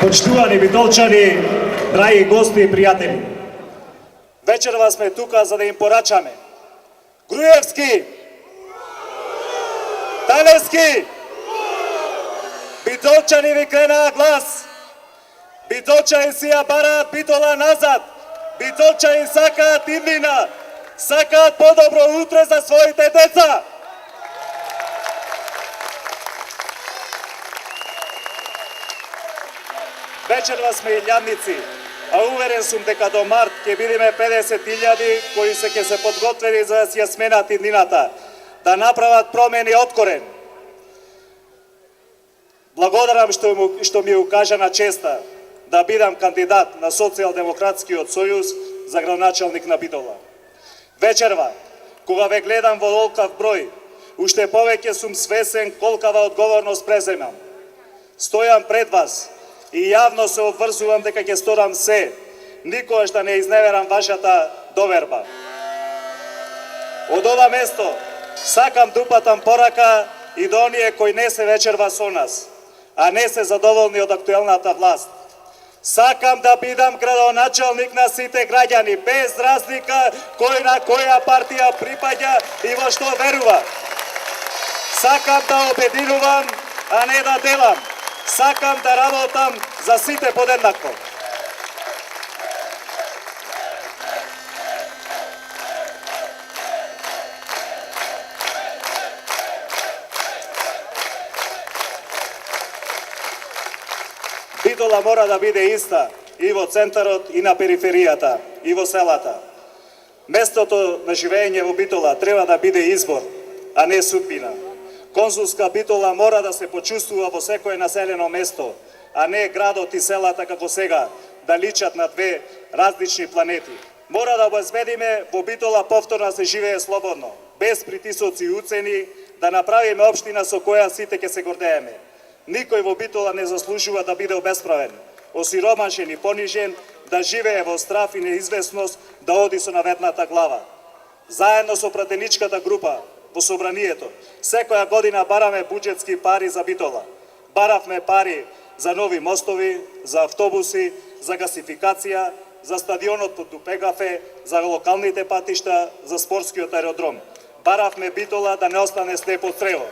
Почитувани битолчани, драги гости и пријатели. Вечерва сме тука за да им порачаме. Груевски! Талевски! Битолчани ви кренаа глас. Битолчани си ја бараат Битола назад. Битолчани сакаат иднина. Сакаат подобро утре за своите деца. Вечерва сме илјадници, а уверен сум дека до март ќе бидеме 50.000 кои ќе се подготвени за да си ја сменат иднината, да направат промени од корен. Благодарам што ми укажана честа да бидам кандидат на Социјалдемократскиот сојуз за градоначалник на Битола. Вечерва, кога ве гледам во олкав број, уште повеќе сум свесен колкава одговорност преземам. Стојам пред вас и јавно се обврзувам дека ќе сторам се, никогаш да не изневерам вашата доверба. Од ова место сакам да упатам порака и до оние кои не се вечерва со нас, а не се задоволни од актуелната власт. Сакам да бидам градоначалник на сите граѓани, без разлика кој на која партија припаѓа и во што верува. Сакам да обединувам, а не да делам. Сакам да работам за сите подеднакво. Битола мора да биде иста и во центарот, и на периферијата, и во селата. Местото на живење во Битола треба да биде избор, а не судбина. Консулска Битола мора да се почувствува во секое населено место, а не градот и селата како сега, да личат на две различни планети. Мора да обезбедиме во Битола повторно да се живее слободно, без притисоци и уцени, да направиме општина со која сите ќе се гордееме. Никој во Битола не заслужува да биде обесправен, осиромашен и понижен, да живее во страв и неизвестност, да оди со наветната глава. Заедно со пратеничката група во собранието, секоја година бараме буџетски пари за Битола. Баравме пари за нови мостови, за автобуси, за гасификација, за стадионот под Дупегафе, за локалните патишта, за спортскиот аеродром. Баравме Битола да не остане слеп од црево.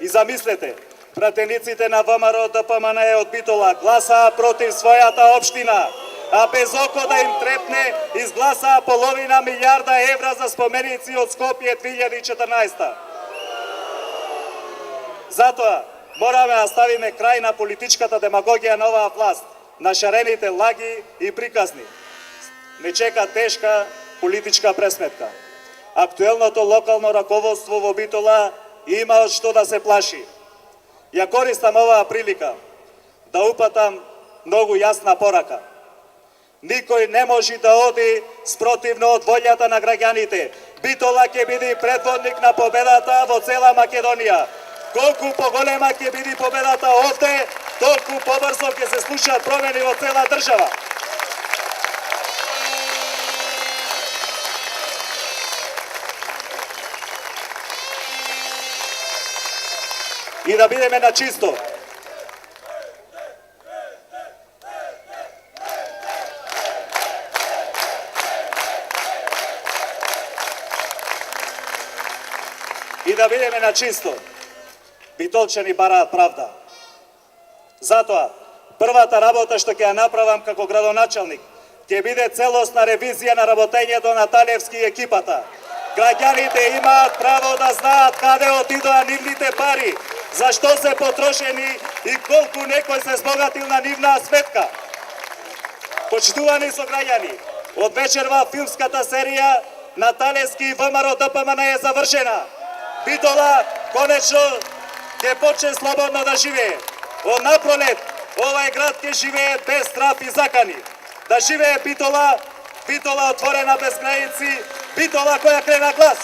И замислете, пратениците на ВМРО ДПМН од Битола гласаа против својата општина, а без око да им трепне изгласаа половина милиарда евра за споменици од Скопје 2014. Затоа мораме да ставиме крај на политичката демагогија на оваа власт, на шарените лаги и приказни. Не чека тешка политичка пресметка. Актуелното локално раководство во Битола има од што да се плаши. Ја користам оваа прилика да упатам многу јасна порака. Никој не може да оди спротивно од волјата на граѓаните. Битола ќе биде предводник на победата во цела Македонија. Колку поголема ќе биде победата овде, толку побрзо ќе се случат промени во цела држава. И да бидеме на чисто. И да бидеме на чисто. Битолчани бараат правда. Затоа, првата работа што ќе ја направам како градоначалник, ќе биде целосна ревизија на работењето на Талевски и екипата. Граѓаните имаат право да знаат каде отидоа нивните пари, зашто се потрошени и колку некој се збогатил на нивна сметка. Почитувани сограѓани, од вечерва филмската серија на Талевски и ВМРО ДПМН е завршена. Битола конечно ќе почне слободно да живее. Од напролет овај град ќе живее без страв и закани. Да живее Битола, Битола отворена без граници, Битола која крена глас.